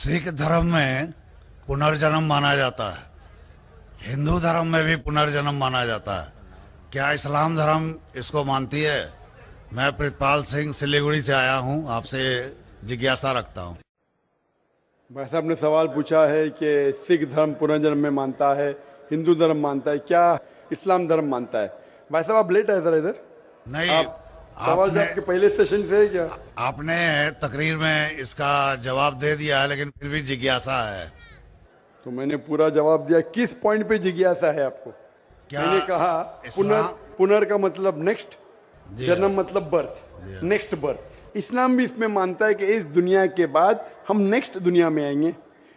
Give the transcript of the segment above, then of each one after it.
सिख धर्म में पुनर्जन्म माना जाता है, हिंदू धर्म में भी पुनर्जन्म माना जाता है। क्या इस्लाम धर्म इसको मानती है? मैं प्रितपाल सिंह सिलीगुड़ी से आया हूं, आपसे जिज्ञासा रखता हूं। भाई साहब ने सवाल पूछा है कि सिख धर्म पुनर्जन्म में मानता है, हिंदू धर्म मानता है, क्या इस्लाम धर्म मानता है? भाई साहब आप लेट आए जरा इधर। नहीं, सवाल जो आपके पहले सेशन से है क्या? आपने तकरीर में इसका जवाब दे दिया है, लेकिन फिर भी जिज्ञासा है। तो मैंने पूरा जवाब दिया। किस पॉइंट पे जिज्ञासा है आपको? क्या मैंने कहा पुनर का मतलब नेक्स्ट, जन्म मतलब बर्थ, नेक्स्ट बर्थ। इस्लाम भी इसमें मानता है कि इस दुनिया के बाद हम नेक्स्ट दुनिया में आएंगे।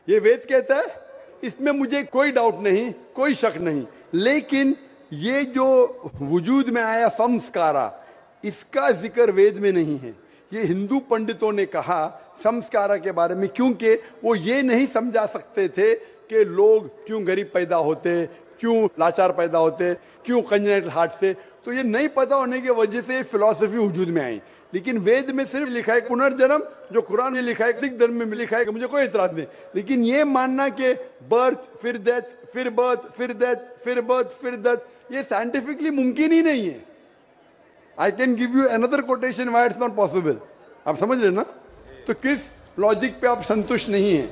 ये वेद कहता है, इसमें मुझे कोई डाउट नहीं, कोई शक नहीं। लेकिन ये जो वजूद में आया संस्कारा, इसका जिक्र वेद में नहीं है। ये हिंदू पंडितों ने कहा संस्कारा के बारे में, क्योंकि वो ये नहीं समझा सकते थे कि लोग क्यों गरीब पैदा होते, क्यों लाचार पैदा होते, क्यों कंजेनिटल हार्ट से। तो ये नहीं पता होने की वजह से फिलॉसफी वजूद में आई। लेकिन वेद में सिर्फ लिखा है पुनर्जन्म, जो कुरान में लिखा है, सिख धर्म में लिखा है, मुझे कोई इतराज नहीं। लेकिन ये मानना कि बर्थ फिर डेथ फिर बर्थ फिर डेथ फिर बर्थ फिर डेथ, ये साइंटिफिकली मुमकिन ही नहीं है। I can give you another quotation why it's not possible. आप समझ रहे ना? तो किस लॉजिक पे आप संतुष्ट नहीं है?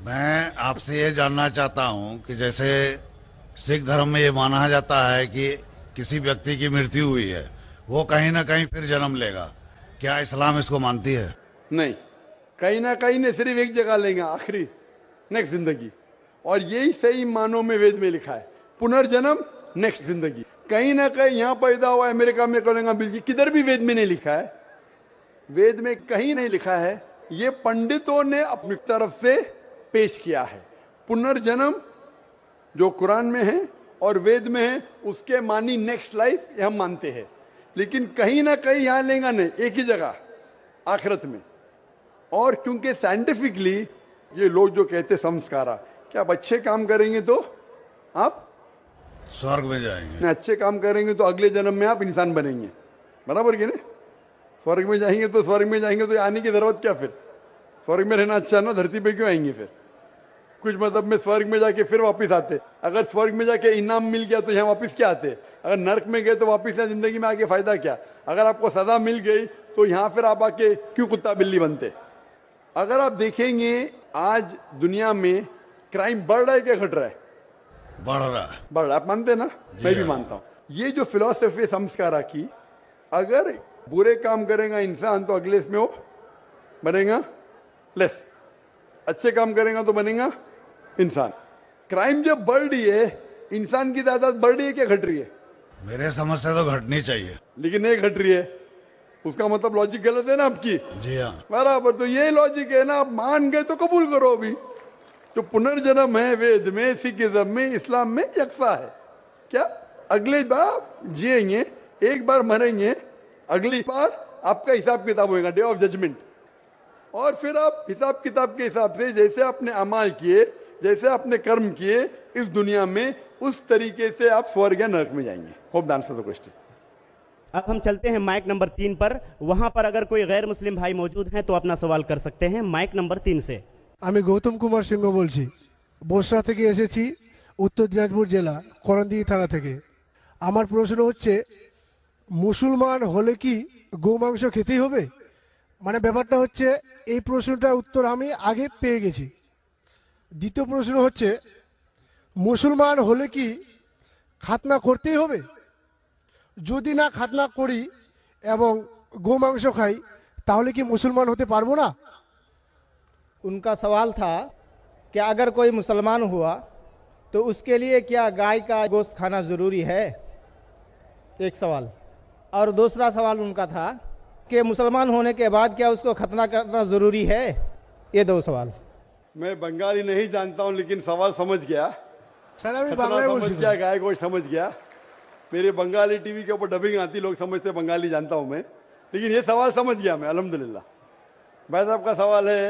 मैं आपसे ये जानना चाहता हूं कि जैसे सिख धर्म में ये माना जाता है कि किसी व्यक्ति की मृत्यु हुई है, वो कहीं ना कहीं फिर जन्म लेगा। क्या इस्लाम इसको मानती है? नहीं, कहीं ना कहीं नहीं, सिर्फ एक जगह लेंगे, आखिरी नेक्स्ट जिंदगी। और यही सही मानों में वेद में लिखा है, पुनर्जन्म नेक्स्ट जिंदगी। कहीं ना कहीं यहाँ पैदा हुआ, अमेरिका में करेंगे, बिल्कुल किधर भी वेद में नहीं लिखा है। वेद में कहीं नहीं लिखा है। ये पंडितों ने अपनी तरफ से पेश किया है। पुनर्जन्म जो कुरान में है और वेद में है, उसके मानी नेक्स्ट लाइफ, ये हम मानते हैं। लेकिन कहीं ना कहीं यहाँ लेगा नहीं, एक ही जगह आखिरत में। और क्योंकि साइंटिफिकली ये लोग जो कहते संस्कारा, क्या आप अच्छे काम करेंगे तो आप स्वर्ग में जाएंगे, अच्छे काम करेंगे तो अगले जन्म में आप इंसान बनेंगे, बराबर कि नहीं? स्वर्ग में जाएंगे तो स्वर्ग में जाएंगे तो आने की जरूरत क्या? फिर स्वर्ग में रहना अच्छा ना, धरती पे क्यों आएंगे? फिर कुछ मतलब में स्वर्ग में जाके फिर वापस आते। अगर स्वर्ग में जाके इनाम मिल गया तो यहाँ वापस क्या आते? अगर नर्क में गए तो वापस यहाँ जिंदगी में आके फायदा क्या? अगर आपको सजा मिल गई तो यहाँ फिर आप आके क्यों कुत्ता बिल्ली बनते? अगर आप देखेंगे आज दुनिया में क्राइम बढ़ रहा है क्या घट रहा है? बढ़ रहा है। बढ़ रहा है, आप मानते ना? मैं भी मानता हूँ। ये जो फिलोसफी संस्कारा की, अगर बुरे काम करेगा इंसान तो अगले इसमें वो बनेगा लेस, अच्छे काम करेगा तो बनेगा इंसान। क्राइम जब बढ़ रही है, इंसान की तादाद बढ़ रही है क्या घट रही है? मेरे समझ से तो घटनी चाहिए, लेकिन नहीं घट रही है। उसका मतलब लॉजिक गलत है ना आपकी? जी हाँ, बराबर। तो ये लॉजिक है ना, आप मान गए तो कबूल करो। अभी जो पुनर्जन्म है वेद में, सिखिज्म में, इस्लाम में यकसा है। क्या अगले बार जिएंगे, एक बार मरेंगे, अगली बार आपका हिसाब किताब होगा, डे ऑफ जजमेंट। और फिर आप हिसाब किताब के हिसाब से जैसे आपने अमाल किए, जैसे आपने कर्म किए इस दुनिया में, उस तरीके से आप स्वर्ग या नरक में जाएंगे। Hope the answer the question. अब हम चलते हैं माइक नंबर 3 पर। वहां पर अगर कोई गैर मुस्लिम भाई मौजूद हैं तो अपना सवाल कर सकते हैं। माइक नंबर 3 से। আমি গৌতম কুমার সিংহ বলছি, বসরা থেকে এসেছি, উত্তর দিনাজপুর জেলা করণদিঘি থানা থেকে। আমার প্রশ্ন হচ্ছে, মুসলমান হলে কি গোমাংস খেতেই হবে? মানে ব্যাপারটা হচ্ছে, এই প্রশ্নটার উত্তর আমি আগে পেয়ে গেছি। দ্বিতীয় প্রশ্ন হচ্ছে, মুসলমান হলে কি খাতনা করতেই হবে? যদি না খাতনা করি এবং গোমাংস খাই, তাহলে কি মুসলমান হতে পারবো না? उनका सवाल था कि अगर कोई मुसलमान हुआ तो उसके लिए क्या गाय का गोश्त खाना ज़रूरी है? एक सवाल। और दूसरा सवाल उनका था कि मुसलमान होने के बाद क्या उसको खतना करना ज़रूरी है? ये दो सवाल। मैं बंगाली नहीं जानता हूं, लेकिन सवाल समझ गया। স্যার আমি खतना বাংলায় समझ বলছি। गया, गाय गोश्त समझ गया। मेरे बंगाली टीवी के ऊपर डबिंग आती, लोग समझते बंगाली जानता हूं मैं, लेकिन ये सवाल समझ गया मैं, अल्हम्दुलिल्लाह। भाई साहब का सवाल है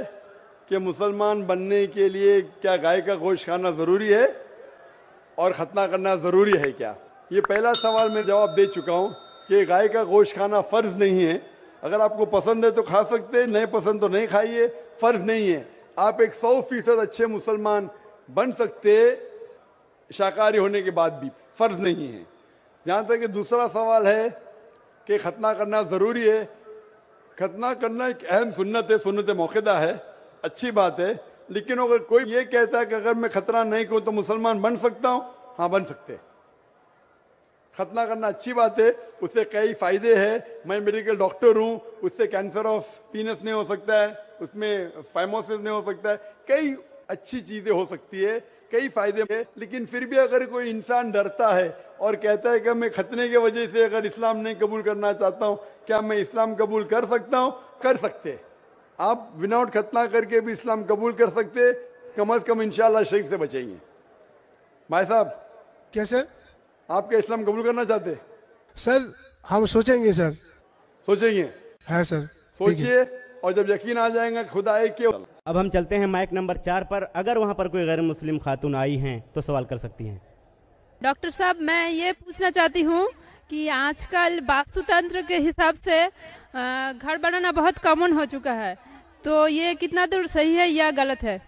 कि मुसलमान बनने के लिए क्या गाय का गोश्त खाना ज़रूरी है और खतना करना ज़रूरी है क्या? ये पहला सवाल मैं जवाब दे चुका हूँ कि गाय का गोश्त खाना फ़र्ज़ नहीं है। अगर आपको पसंद है तो खा सकते हैं, नहीं पसंद तो नहीं खाइए, फ़र्ज़ नहीं है। आप एक 100% अच्छे मुसलमान बन सकते शाकाहारी होने के बाद भी, फर्ज नहीं है। जहां तक कि दूसरा सवाल है कि खतना करना जरूरी है, खतना करना एक अहम सुन्नत है, सुन्नत मौक़िदा है, अच्छी बात है। लेकिन अगर कोई ये कहता है कि अगर मैं खतना नहीं करूं तो मुसलमान बन सकता हूं, हाँ बन सकते हैं। खतना करना अच्छी बात है, उससे कई फायदे हैं। मैं मेडिकल डॉक्टर हूं, उससे कैंसर ऑफ पीनस नहीं हो सकता है, उसमें फाइमोसिस नहीं हो सकता है, कई अच्छी चीजें हो सकती है, कई फायदे हैं। लेकिन फिर भी अगर कोई इंसान डरता है और कहता है कि मैं खतने की वजह से अगर इस्लाम नहीं कबूल करना चाहता हूं, क्या मैं इस्लाम कबूल कर सकता हूं? कर सकते। आप विदाउट खतना करके भी इस्लाम कबूल कर सकते, कम अज कम इंशाअल्लाह शिर्क से बचेंगे। भाई साहब, क्या सर? आप क्या इस्लाम कबूल करना चाहते? सर हम सोचेंगे सर। सोचेंगे? है सर। सोचिए, और जब यकीन आ जाएगा खुदा एक के। अब हम चलते हैं माइक नंबर 4 पर। अगर वहां पर कोई गैर मुस्लिम खातून आई हैं तो सवाल कर सकती हैं। डॉक्टर साहब, मैं ये पूछना चाहती हूँ कि आजकल वास्तुतंत्र के हिसाब से घर बनाना बहुत कॉमन हो चुका है, तो ये कितना दूर सही है या गलत है?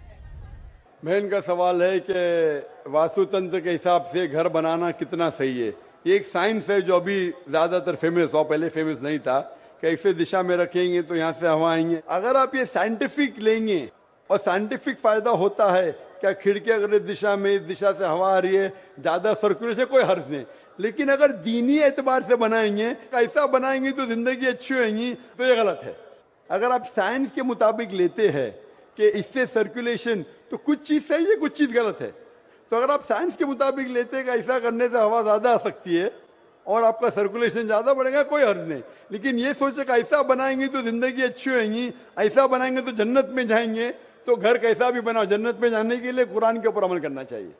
बहन का सवाल है कि वास्तुतंत्र के हिसाब से घर बनाना कितना सही है। ये एक साइंस है जो अभी ज्यादातर फेमस हो, पहले फेमस नहीं था, कि ऐसे दिशा में रखेंगे तो यहाँ से हवा आएंगे। अगर आप ये साइंटिफिक लेंगे और साइंटिफिक फायदा होता है, क्या खिड़की अगर इस दिशा में, इस दिशा से हवा आ रही है, ज्यादा सर्कुलेशन, कोई हर्ज नहीं। लेकिन अगर दीनी एतबार से बनाएंगे, ऐसा बनाएंगे तो जिंदगी अच्छी होगी, तो ये गलत है। अगर आप साइंस के मुताबिक लेते हैं कि इससे सर्कुलेशन, तो कुछ चीज सही है, कुछ चीज गलत है। तो अगर आप साइंस के मुताबिक लेते हैं कि ऐसा करने से हवा ज्यादा आ सकती है और आपका सर्कुलेशन ज्यादा बढ़ेगा, कोई हर्ज नहीं। लेकिन ये सोचे कि ऐसा बनाएंगे तो जिंदगी अच्छी होगी, ऐसा बनाएंगे तो जन्नत में जाएंगे, तो घर कैसा भी बनाओ, जन्नत में जाने के लिए कुरान के ऊपर अमल करना चाहिए।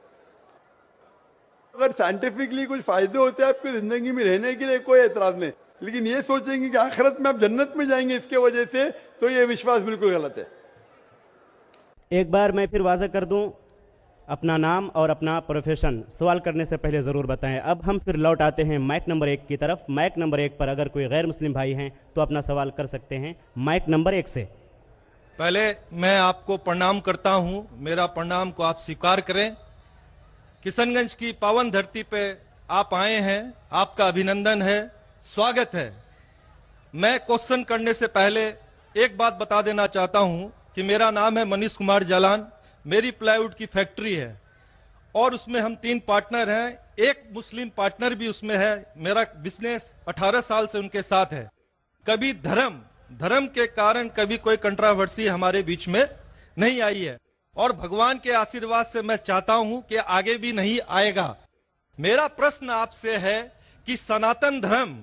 अगर साइंटिफिकली कुछ फायदे होते हैं आपकी जिंदगी में रहने के लिए, कोई एतराज नहीं। लेकिन ये सोचेंगे कि आखिरत में आप जन्नत में जाएंगे इसके वजह से, तो ये विश्वास बिल्कुल गलत है। एक बार मैं फिर वाज़ह कर दूं, अपना नाम और अपना प्रोफेशन सवाल करने से पहले ज़रूर बताएं। अब हम फिर लौट आते हैं माइक नंबर 1 की तरफ। माइक नंबर 1 पर अगर कोई गैर मुस्लिम भाई हैं तो अपना सवाल कर सकते हैं माइक नंबर 1 से। पहले मैं आपको प्रणाम करता हूं, मेरा प्रणाम को आप स्वीकार करें। किशनगंज की पावन धरती पे आप आए हैं, आपका अभिनंदन है, स्वागत है। मैं क्वेश्चन करने से पहले एक बात बता देना चाहता हूं कि मेरा नाम है मनीष कुमार जालान, मेरी प्लाईवुड की फैक्ट्री है और उसमें हम 3 पार्टनर हैं, एक मुस्लिम पार्टनर भी उसमें है। मेरा बिजनेस 18 साल से उनके साथ है। कभी धर्म के कारण कभी कोई कंट्रोवर्सी हमारे बीच में नहीं आई है और भगवान के आशीर्वाद से मैं चाहता हूं कि आगे भी नहीं आएगा। मेरा प्रश्न आपसे है कि सनातन धर्म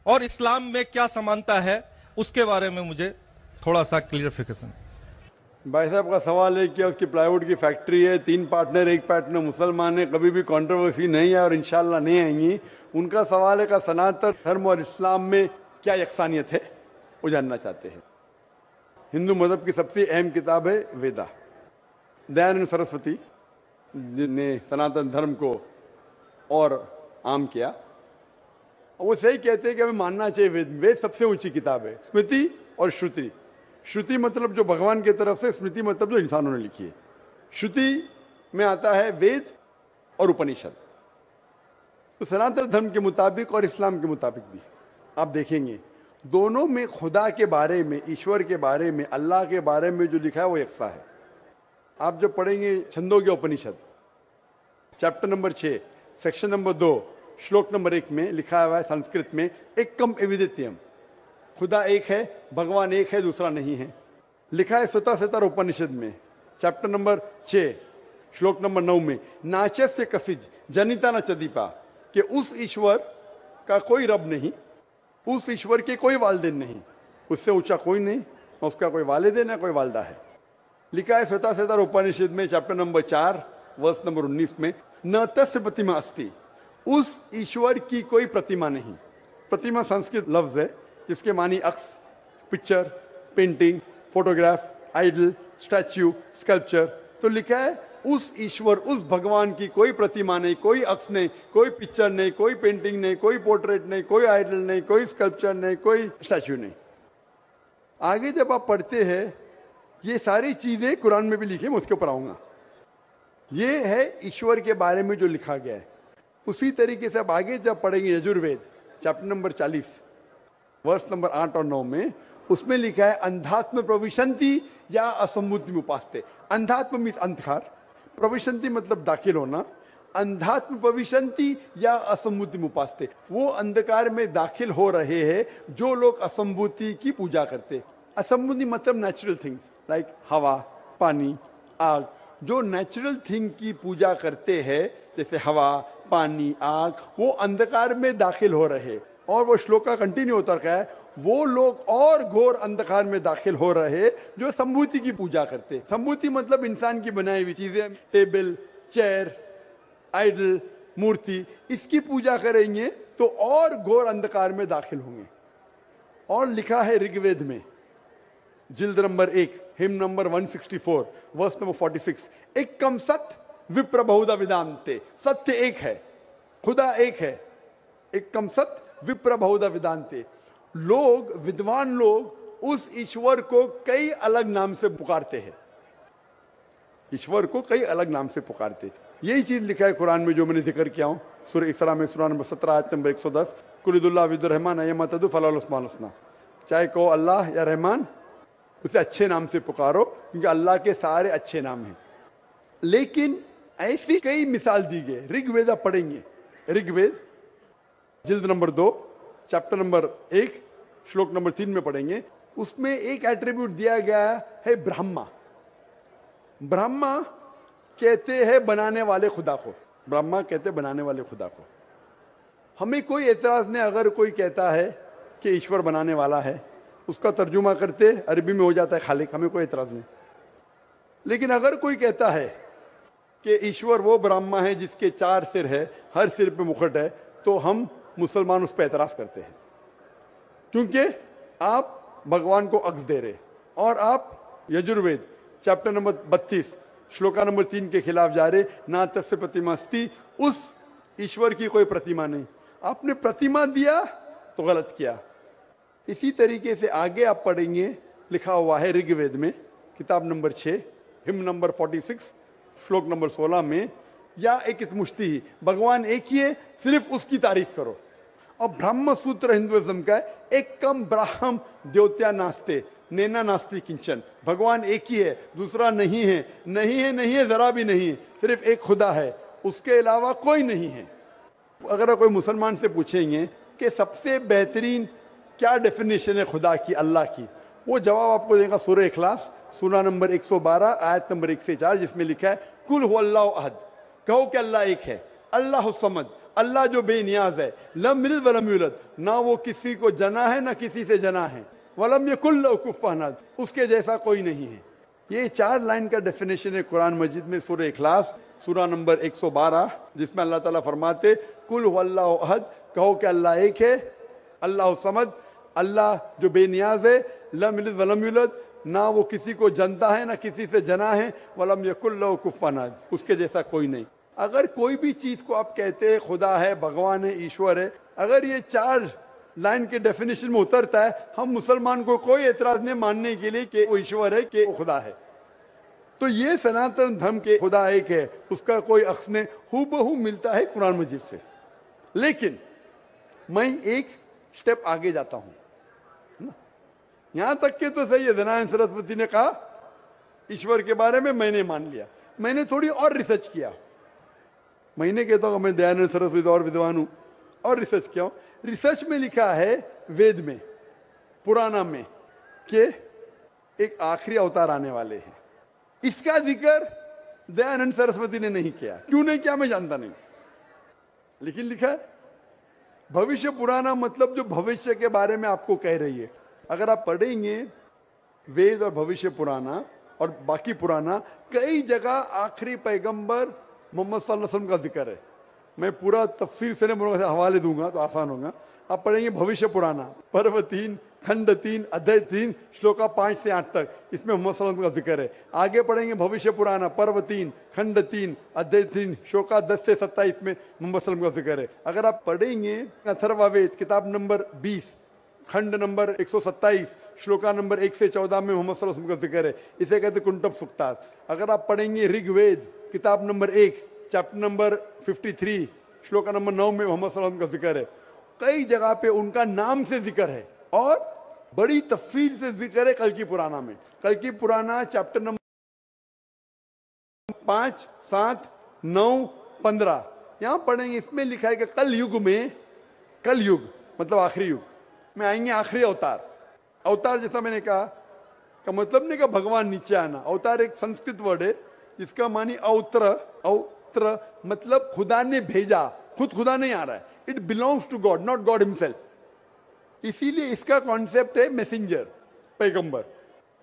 और इस्लाम में क्या समानता है, उसके बारे में मुझे थोड़ा सा क्लियरिफिकेशन। भाई साहब का सवाल है कि उसकी प्लाईवुड की फैक्ट्री है, 3 पार्टनर, एक पार्टनर मुसलमान है, कभी भी कंट्रोवर्सी नहीं है और इंशाल्लाह नहीं आएंगी। उनका सवाल है कि सनातन धर्म और इस्लाम में क्या यकसानियत है, वो जानना चाहते हैं। हिंदू मजहब की सबसे अहम किताब है वेदा। दयानंद सरस्वती जिनने सनातन धर्म को और आम किया, वो सही कहते हैं कि हमें मानना चाहिए वेद। वेद सबसे ऊंची किताब है। स्मृति और श्रुति, श्रुति मतलब जो भगवान की तरफ से, स्मृति मतलब जो इंसानों ने लिखी है। श्रुति में आता है वेद और उपनिषद। तो सनातन धर्म के मुताबिक और इस्लाम के मुताबिक भी आप देखेंगे दोनों में खुदा के बारे में, ईश्वर के बारे में, अल्लाह के बारे में जो लिखा है वो यकसा है। आप जब पढ़ेंगे छंदोग्य उपनिषद चैप्टर नंबर 6 सेक्शन नंबर 2 श्लोक नंबर 1 में लिखा हुआ है संस्कृत में, एकम एविदित्यम, खुदा एक है, भगवान एक है, दूसरा नहीं है। लिखा है स्वतः उपनिषद में चैप्टर नंबर 6 श्लोक नंबर 9 में, नाचस्य कसिज जनिता न चदीपा, कि उस ईश्वर का कोई रब नहीं, उस ईश्वर के कोई वालिदैन नहीं, उससे ऊंचा कोई नहीं, उसका कोई वालिदैन है, कोई वालदा है। लिखा है स्वतः उपनिषद में चैप्टर नंबर 4 वर्स नंबर 19 में, न तस्य प्रतिमा अस्ति, उस ईश्वर की कोई प्रतिमा नहीं। प्रतिमा संस्कृत लफ्ज है जिसके मानी अक्स, picture, painting, photograph, idol, statue, sculpture. तो लिखा है उस ईश्वर, उस भगवान की कोई प्रतिमा नहीं, कोई अक्स नहीं, कोई पिक्चर नहीं, कोई पेंटिंग नहीं, कोई पोर्ट्रेट नहीं, कोई आइडल नहीं, कोई स्कल्पचर नहीं, कोई स्टैच्यू नहीं। आगे जब आप पढ़ते हैं ये सारी चीजें कुरान में भी लिखी है, मैं उसके ऊपर आऊंगा। ये है ईश्वर के बारे में जो लिखा गया है। उसी तरीके से अब आगे जब पढ़ेंगे यजुर्वेद चैप्टर नंबर 40 वर्ष नंबर 8 और 9 में, उसमें लिखा है अंधात्म प्रविशंति या असम्मुति उपास्ते। अंधात्म मीन्स अंधकार, प्रविशंति मतलब दाखिल होना। अंधात्म प्रविशंति या असम्मुति उपास्ते, वो अंधकार में दाखिल हो रहे हैं जो लोग असम्भूति की पूजा करते। असम्भूति मतलब नेचुरल थिंग्स लाइक हवा, पानी, आग। जो नेचुरल थिंग की पूजा करते हैं जैसे हवा, पानी, आग, वो अंधकार में दाखिल हो रहे। और वो श्लोक का कंटिन्यू होता रहा है, वो लोग और घोर अंधकार में दाखिल हो रहे जो संभूति की पूजा करते। संभूति मतलब इंसान की बनाई हुई चीजें, टेबल, चेयर, आइडल, मूर्ति, इसकी पूजा करेंगे तो और घोर अंधकार में दाखिल होंगे। और लिखा है ऋग्वेद में जिल्द number 1 hymn number 164 verse number 46, एकम सत्य विप्र बहुधा विदांते। सत्य एक है, खुदा एक है। एकम सत्य विप्र बहुधा विदांते। लोग, विद्वान लोग उस ईश्वर को कई अलग नाम से पुकारते हैं। ईश्वर को कई अलग नाम से पुकारते। यही चीज लिखा है कुरान में जो मैंने जिक्र किया हूं, सूरह इसरा में सूरह नंबर 17 आयत नंबर 110, कुलिदुल्लाह विदुर रहमान अयमतदु फलाल उस्मान हसना। चाहे कहो अल्लाह या रहमान, उसे अच्छे नाम से पुकारो क्योंकि अल्लाह के सारे अच्छे नाम हैं। लेकिन ऐसी कई मिसाल दी गई। ऋग्वेद आप पढ़ेंगे, ऋग्वेद जिल्द नंबर 2 चैप्टर नंबर 1 श्लोक नंबर 3 में पढ़ेंगे। उसमें एक एट्रीब्यूट दिया गया है ब्रह्मा। ब्रह्मा कहते हैं बनाने वाले खुदा को। ब्रह्मा कहते हैं बनाने वाले खुदा को। हमें कोई एतराज नहीं अगर कोई कहता है कि ईश्वर बनाने वाला है, उसका तर्जुमा करते अरबी में हो जाता है खालिक, हमें कोई एतराज नहीं। लेकिन अगर कोई कहता है कि ईश्वर वो ब्रह्मा है जिसके 4 सिर है, हर सिर पे मुकुट है, तो हम मुसलमान उस पर एतराज करते हैं, क्योंकि आप भगवान को अक्स दे रहे और आप Yajurveda chapter number 32 shloka number 3 के खिलाफ जा रहे। ना तस्य प्रतिमा अस्ति, उस ईश्वर की कोई प्रतिमा नहीं। आपने प्रतिमा दिया तो गलत किया। इसी तरीके से आगे आप पढ़ेंगे, लिखा हुआ है ऋग्वेद में किताब नंबर 6 हिम नंबर 46 श्लोक नंबर 16 में, या एक मुश्ती ही, भगवान एक ही है, सिर्फ उसकी तारीफ करो। और ब्रह्म सूत्र हिंदुइज्म का है, एक कम ब्राह्म द्योत्या नास्ते नैना नास्ति किंचन। भगवान एक ही है, दूसरा नहीं है, नहीं है, नहीं है, जरा भी नहीं है, सिर्फ एक खुदा है, उसके अलावा कोई नहीं है। अगर कोई मुसलमान से पूछेंगे कि सबसे बेहतरीन क्या डेफिनेशन है खुदा की, अल्लाह की, वो जवाब आपको देगा सूरह इखलास सूरा नंबर 112 आयत नंबर 1 से 4, जिसमें लिखा है कुल हुवल्लाहु अहद। कहो कि अल्लाह एक है, अल्लाह समद, अल्लाह जो बेनियाज है, लम यलिद वलम यूलद, ना वो किसी को जना है ना किसी से जना है, वलम यकुल लहू कुफुवन अहद, उसके जैसा कोई नहीं है। ये 4 लाइन का डेफिनेशन है कुरान मजीद में सूरह इखलास सूरा नंबर 112, जिसमें अल्लाह ताला फरमाते कुल हुवल्लाहु अहद, कहो कि अल्लाह एक है, अल्लाह समद, अल्लाह जो बेनियाज है, लम यलिद वलम यूलद, ना वो किसी को जनता है ना किसी से जना है, वलम यकुल लहू कुफुवन अहद, उसके जैसा कोई नहीं। अगर कोई भी चीज को आप कहते हैं खुदा है, भगवान है, ईश्वर है, अगर ये 4 लाइन के डेफिनेशन में उतरता है, हम मुसलमान को कोई एतराज नहीं मानने के लिए कि वो ईश्वर है कि वो खुदा है। तो ये सनातन धर्म के खुदा एक है, उसका कोई अक्स नहीं, हूबहू मिलता है कुरान मजीद से। लेकिन मैं एक स्टेप आगे जाता हूं, यहां तक के तो सही है, दयानंद सरस्वती ने कहा ईश्वर के बारे में, मैंने मान लिया। मैंने थोड़ी और रिसर्च किया। मैंने कहता हूं मैं दयानंद सरस्वती और विद्वान हूं, और रिसर्च किया। रिसर्च में लिखा है वेद में, पुराना में, कि एक आखिरी अवतार आने वाले हैं। इसका जिक्र दयानंद सरस्वती ने नहीं किया। क्यों नहीं किया मैं जानता नहीं, लेकिन लिखा है भविष्य पुराना, मतलब जो भविष्य के बारे में आपको कह रही है। अगर आप पढ़ेंगे वेद और भविष्य पुराना और बाकी पुराना, कई जगह आखिरी पैगंबर मोहम्मद सल्लल्लाहु अलैहि वसल्लम का जिक्र है। मैं पूरा तफसीर से नहीं बोलूंगा, हवाले दूंगा तो आसान होगा। आप पढ़ेंगे भविष्य पुराना पर्व 3 खंड 3 अध्याय 3 श्लोका 5 से 8 तक, इसमें मोहम्मद सल्लल्लाहु अलैहि वसल्लम का जिक्र है। आगे पढ़ेंगे भविष्य पुराना पर्व 3 खंड 3 अध्याय 3 श्लोका 10 से 27 में मोहम्मद सल्लल्लाहु अलैहि वसल्लम का जिक्र है। अगर आप पढ़ेंगे अथर्ववेद किताब नंबर 20 खंड नंबर 127 श्लोका नंबर 1 से 14 में मोहम्मद सल्लल्लाहु अलैहि वसल्लम का जिक्र है। इसे कहते कुंटब सुक्तात। अगर आप पढ़ेंगे ऋग्वेद किताब number 1 chapter number 53 shloka number 9 में मोहम्मद सल्लल्लाहु अलैहि वसल्लम का जिक्र है। कई जगह पे उनका नाम से जिक्र है और बड़ी तफसील से जिक्र है कल की पुराना में। कल की पुराना चैप्टर नंबर 5, 7, 9, 15 यहां पढ़ेंगे। इसमें लिखा है कि कल युग मतलब आखिरी युग में आएंगे आखिरी अवतार। अवतार जैसा मैंने कहा का मतलब नहीं का भगवान नीचे आना। अवतार एक संस्कृत वर्ड है जिसका मानी अवत्र मतलब खुदा ने भेजा। खुदा नहीं आ रहा है, it belongs to God, not God himself. इसीलिए इसका कॉन्सेप्ट है मैसेंजर, पैगंबर।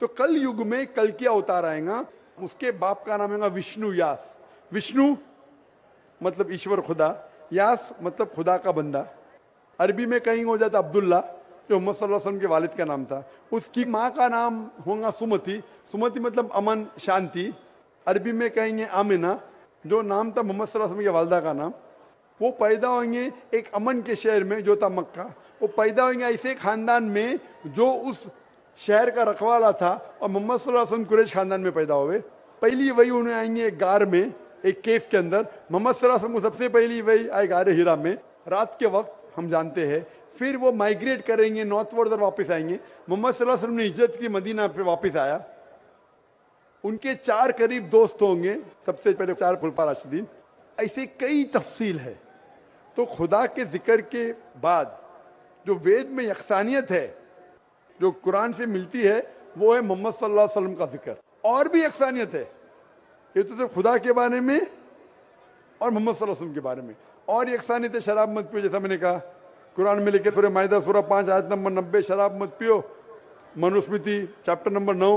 तो कल युग में कल के अवतार आएगा। उसके बाप का नाम है विष्णु यास। विष्णु मतलब ईश्वर खुदा, यास मतलब खुदा का बंदा। अरबी में कहीं हो जाता अब्दुल्ला जो मोहम्मद सल्लल्लाहु अलैहि वसल्लम के वालिद का नाम था। उसकी माँ का नाम होगा सुमति। सुमति मतलब अमन शांति। अरबी में कहेंगे आमिना जो नाम था मोहम्मद सल्लल्लाहु अलैहि वसल्लम के वालदा का नाम। वो पैदा होंगे एक अमन के शहर में जो था मक्का। वो पैदा होंगे ऐसे खानदान में जो उस शहर का रखवाला था और मोहम्मद सल्लल्लाहु अलैहि वसल्लम कुरैश खानदान में पैदा हुए। पहली वही उन्हें आएंगे एक गार में, एक केव के अंदर। मोहम्मद सल्लल्लाहु अलैहि वसल्लम को सबसे पहली वही आए गार हिरा में रात के वक्त, हम जानते हैं। फिर वो माइग्रेट करेंगे नॉर्थवर्ड और वापस आएंगे। मोहम्मद सल्लल्लाहु अलैहि वसल्लम ने हिजरत की, मदीना पे वापस आया। उनके 4 करीब दोस्त होंगे, सबसे पहले 4 खुलफा राशिदीन। ऐसे कई तफसील है। तो खुदा के जिक्र के बाद जो वेद में यकसानियत है जो कुरान से मिलती है वो है मोहम्मद सल्लल्लाहु अलैहि वसल्लम का जिक्र। और भी यकसानियत है, ये तो सिर्फ खुदा के बारे में और मोहम्मद सल्लल्लाहु अलैहि वसल्लम के बारे में। और यकसानियत है शराब मत पियो, जैसा मैंने कहा कुरान में लिखे सूरह माइदा सूरह 5 आयत नंबर 90 शराब मत पियो। मनुस्मृति चैप्टर नंबर 9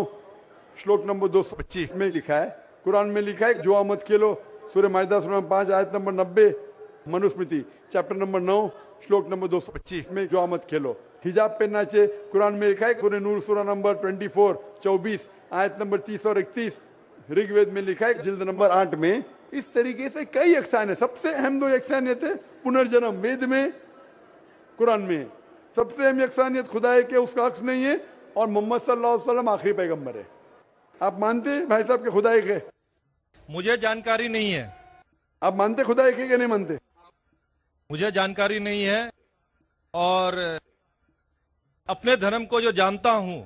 श्लोक नंबर 225 में लिखा है। कुरान में लिखा है जुआ मत खेलो, सूरह माइदा सूरह 5 आयत नंबर 90। मनुस्मृति चैप्टर नंबर 9 श्लोक नंबर 225 में जुआ मत खेलो। हिजाब पहनना चाहिए, कुरान में लिखा है सूरह नूर सूरह नंबर 24 आयत नंबर 30 और 31। ऋग्वेद में लिखा है जिल्द नंबर 8 में। इस तरीके से कई यकसानियत। सबसे अहम 2 यकसानियत है पुनर्जन्म, वेद में कुरान में। सबसे अहम यकसानियत खुदा है कि उसका अक्स नहीं है और मोहम्मद सल्लल्लाहु अलैहि वसल्लम आखिरी पैगंबर है। आप मानते हैं भाई साहब के खुदा एक है? मुझे जानकारी नहीं है। आप मानते खुदा एक है कि नहीं मानते? मुझे जानकारी नहीं है और अपने धर्म को जो जानता हूं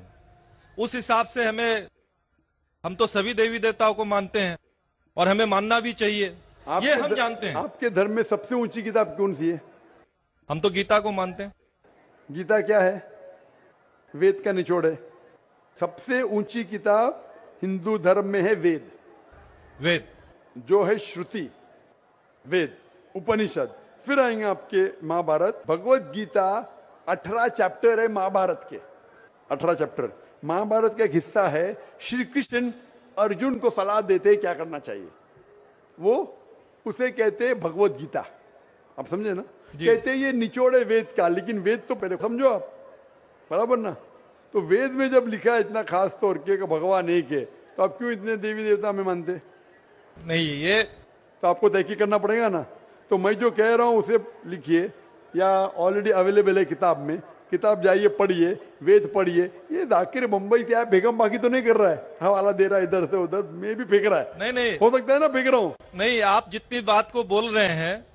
उस हिसाब से हम तो सभी देवी देवताओं को मानते हैं और हमें मानना भी चाहिए, ये हम जानते हैं। आपके धर्म में सबसे ऊंची किताब कौन सी है? हम तो गीता को मानते हैं। गीता क्या है? वेद का निचोड़ है। सबसे ऊंची किताब हिंदू धर्म में है वेद जो है श्रुति, वेद, उपनिषद। फिर आएंगे आपके महाभारत। भगवत गीता 18 चैप्टर है महाभारत के, 18 चैप्टर। महाभारत का एक हिस्सा है। श्री कृष्ण अर्जुन को सलाह देते हैं क्या करना चाहिए, वो उसे कहते हैं भगवत गीता। आप समझे ना? कहते हैं ये निचोड़ है वेद का, लेकिन वेद तो पहले समझो आप, बराबर ना? तो वेद में जब लिखा है इतना खास तौर के भगवान एक है, तो आप क्यों इतने देवी देवता में मानते नहीं? ये तो आपको तहकीक करना पड़ेगा ना। तो मैं जो कह रहा हूं उसे लिखिए, या ऑलरेडी अवेलेबल है किताब में। किताब जाइए पढ़िए, वेद पढ़िए। ये जाकिर मुंबई से आया बेगम बाकी तो नहीं कर रहा है, हवाला दे रहा है इधर से उधर, मैं भी फेंक रहा है। नहीं हो सकता है ना फेंक रहा हूं। नहीं, आप जितनी बात को बोल रहे हैं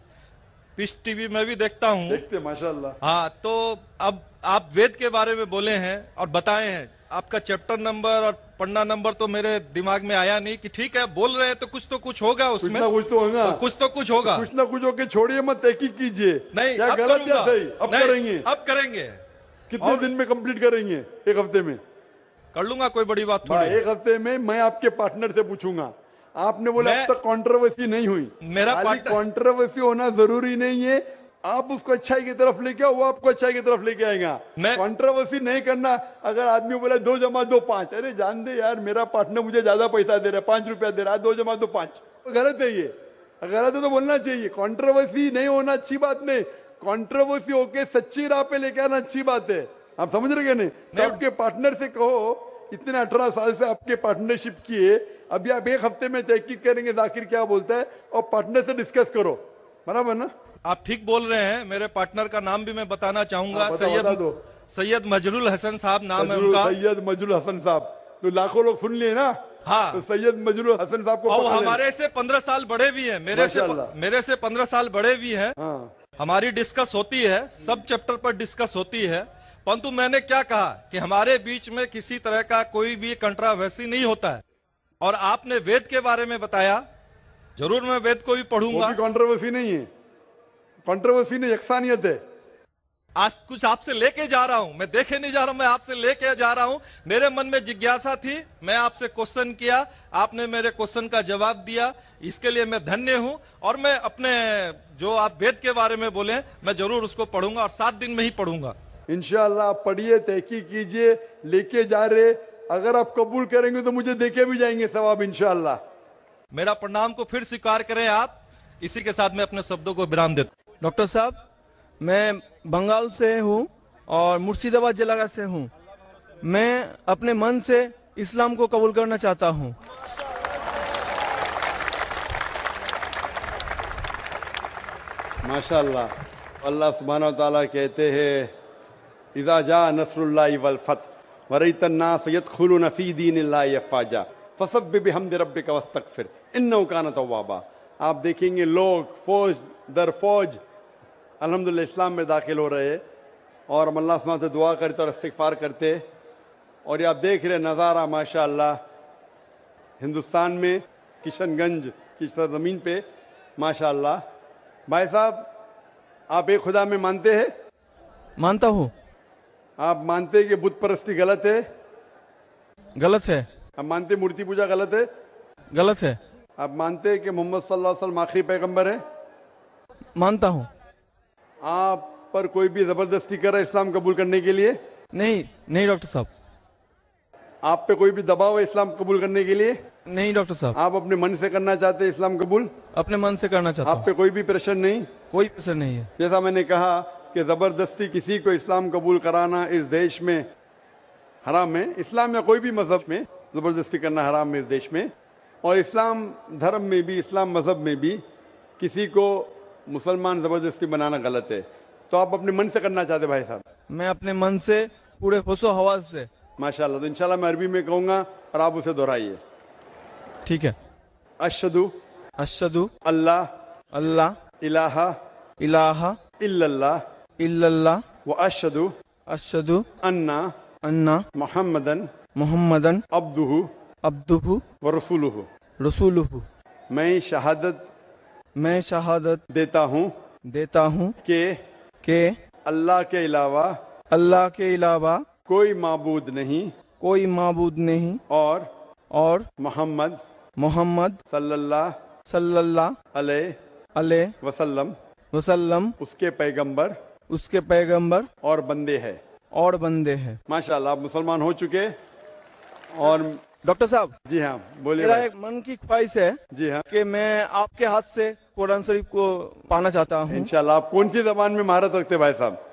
पीस टीवी में भी देखता हूं। देखते माशाल्लाह। हाँ, तो अब आप वेद के बारे में बोले हैं और बताए हैं। आपका चैप्टर नंबर और पन्ना नंबर तो मेरे दिमाग में आया नहीं कि ठीक है बोल रहे हैं तो कुछ होगा उसमें। कुछ तो होगा, कुछ तो कुछ होगा, कुछ ना कुछ होके छोड़िए मत, तहकीक कीजिए। नहीं, क्या गलत या सही अब करेंगे? अब करेंगे। कितने दिन में कंप्लीट करेंगे? 1 हफ्ते में कर लूंगा, कोई बड़ी बात थोड़ी। 1 हफ्ते में मैं आपके पार्टनर से पूछूंगा। आपने बोला अब तक कंट्रोवर्सी नहीं हुई। मेरा पार्टनर कंट्रोवर्सी होना जरूरी नहीं है। आप उसको अच्छाई की तरफ लेके आओ, वो आपको अच्छाई की तरफ लेके आएगा। कंट्रोवर्सी नहीं करना। अगर आदमी बोला 2 + 2 5, अरे जान दे यार, मेरा पार्टनर मुझे ज्यादा पैसा दे रहा है, 5 रुपया दे रहा है, 2 + 2 5, तो गलत है। ये गलत है तो बोलना चाहिए। कंट्रोवर्सी नहीं होना अच्छी बात नहीं, कंट्रोवर्सी होके सच्ची राह पे लेके आना अच्छी बात है। आप समझ रहे नहीं? तो आपके पार्टनर से कहो, इतने 18 साल से आपके पार्टनरशिप किए, अभी आप 1 हफ्ते में तहकीक करेंगे जाकिर क्या बोलता है और पार्टनर से डिस्कस करो, बराबर ना? आप ठीक बोल रहे हैं। मेरे पार्टनर का नाम भी मैं बताना चाहूंगा, बता दो। सैयद मजरुल हसन साहब नाम है मजरूल उनका। सैयद मजरूल हसन साहब, तो लाखों लोग सुन लिए ना। हाँ। तो सैयद मजरूल हसन साहब को और वो पकड़ लेना। हमारे से 15 साल बड़े भी हैं, माशाल्लाह। मेरे से 15 साल बड़े भी हैं। हाँ, हमारी डिस्कस होती है, सब चैप्टर पर डिस्कस होती है, परंतु मैंने क्या कहा कि हमारे बीच में किसी तरह का कोई भी कंट्रोवर्सी नहीं होता है। और आपने वेद के बारे में बताया, जरूर मैं वेद को भी वो पढ़ूंगा। भी कंट्रोवर्सी नहीं है, कंट्रोवर्सी नहीं, यकसानियत है। आज कुछ आपसे लेके जा रहा हूं, मैं देखे नहीं जा रहा हूं, मैं आपसे लेके जा रहा हूं। मेरे मन में जिज्ञासा थी, मैं आपसे क्वेश्चन किया, आपने मेरे क्वेश्चन का जवाब दिया, इसके लिए मैं धन्य हूं। और मैं अपने जो आप वेद के बारे में बोले, मैं जरूर उसको पढ़ूंगा और 7 दिन में ही पढ़ूंगा। इंशाअल्लाह आप पढ़िए, तहकीक कीजिए, लेके जा रहे, अगर आप कबूल करेंगे तो मुझे देके भी जाएंगे सवाब इंशाअल्लाह। मेरा प्रणाम को फिर स्वीकार करें आप। इसी के साथ मैं अपने शब्दों को विराम देता हूं। डॉक्टर साहब, मैं बंगाल से हूँ और मुर्शिदाबाद जिला से हूँ। मैं अपने मन से इस्लाम को कबूल करना चाहता हूँ। माशाअल्लाह, अल्लाह सुब्हानहू व तआला कहते हैं, इज़ा जा नस्रुल्लाहि वल फतह वरअयतन नास यदखुलून फी दीनिल्लाहि अफ़वाजा फसब्बिह बिहम्दि रब्बिका वस्तगफिर इन्नहु कान तव्वाबा। आप देखेंगे लोग फौज दर फौज अल्हम्दुलिल्लाह इस्लाम में दाखिल हो रहे हैं और हम अल्लाह सुब्हानहू से दुआ करते और इस्तिग़फ़ार करते। और ये आप देख रहे नज़ारा माशाअल्लाह हिंदुस्तान में किशनगंज की सरज़मीन पे माशाअल्लाह। भाई साहब, आप एक खुदा में मानते हैं? मानता हूँ। आप मानते हैं कि बुत परस्ती गलत है? गलत है। आप मानते हैं मूर्ति पूजा गलत है? गलत है। आप मानते हैं कि मोहम्मद सल्लल्लाहु अलैहि वसल्लम आखिरी पैगंबर है? मानता हूँ। आप पर कोई भी जबरदस्ती कर रहा है इस्लाम कबूल करने के लिए? नहीं, नहीं डॉक्टर साहब। आप पे कोई भी दबाव है इस्लाम कबूल करने के लिए? नहीं डॉक्टर साहब। आप अपने मन से करना चाहते हैं इस्लाम कबूल? अपने मन से करना चाहता आप हूँ। पे कोई भी प्रेशर नहीं? कोई प्रेशर नहीं है। जैसा मैंने कहा कि जबरदस्ती किसी को इस्लाम कबूल कराना इस देश में हराम है। इस्लाम या कोई भी मजहब में जबरदस्ती करना हराम है इस देश में। और इस्लाम धर्म में भी, इस्लाम मजहब में भी किसी को मुसलमान जबरदस्ती बनाना गलत है। तो आप अपने मन से करना चाहते भाई साहब? मैं अपने मन से पूरे होशो हवास से। माशाल्लाह। तो इंशाल्लाह मैं अरबी में कहूंगा और आप उसे दोहराइए। ठीक है। अशहदु अशहदु अल्लाह अल्लाह इलाहा इलाहा इल्लल्लाह इल्लल्लाह व अशहदु अशहदु अन्ना अन्ना मुहम्मदन मुहम्मदन अब्दुहु अब्दुहु व रसूलुहु। रसूलुहु। मैं शहादत देता हूँ कि अल्लाह के अलावा अल्लाह के अलावा कोई माबूद नहीं माबूद नहीं और मोहम्मद सल्लल्लाहु अलैहि वसल्लम उसके पैगंबर और बंदे हैं। माशाल्लाह, आप मुसलमान हो चुके। और डॉक्टर साहब, जी हाँ बोलिए। मेरा एक मन की ख्वाहिश है जी हाँ, कि मैं आपके हाथ से कुरान शरीफ को पाना चाहता हूँ। इंशाल्लाह। आप कौन सी जबान में महारत रखते हैं भाई साहब?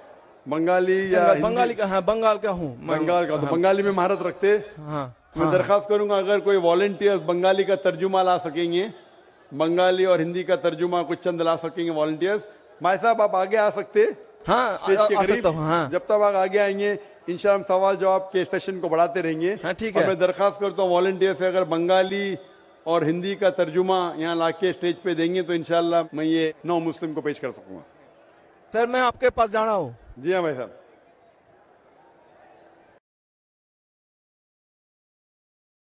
बंगाली या बंगाली का? हाँ, बंगाल का हूँ। बंगाल का। तो हाँ, बंगाली में महारत रखते। हाँ, मैं दरखास्त करूंगा अगर कोई वॉलंटियर्स बंगाली का तर्जुमा ला सकेंगे, बंगाली और हिंदी का तर्जुमा कुछ चंद ला सकेंगे वॉलंटियर्स। भाई साहब आप आगे आ सकते हैं हाँ, स्टेज के आ करीब। सकता हूँ। हाँ, जब तक आप आगे आएंगे इंशाल्लाह हम सवाल जवाब के सेशन को बढ़ाते रहेंगे। हाँ, ठीक और है। मैं दरखास्त करता हूँ वॉलंटियर से, अगर बंगाली और हिंदी का तर्जुमा यहाँ लाके स्टेज पे देंगे तो इंशाल्लाह मैं ये नौ मुस्लिम को पेश कर सकूंगा। सर मैं आपके पास जाना हूँ। जी हाँ भाई साहब।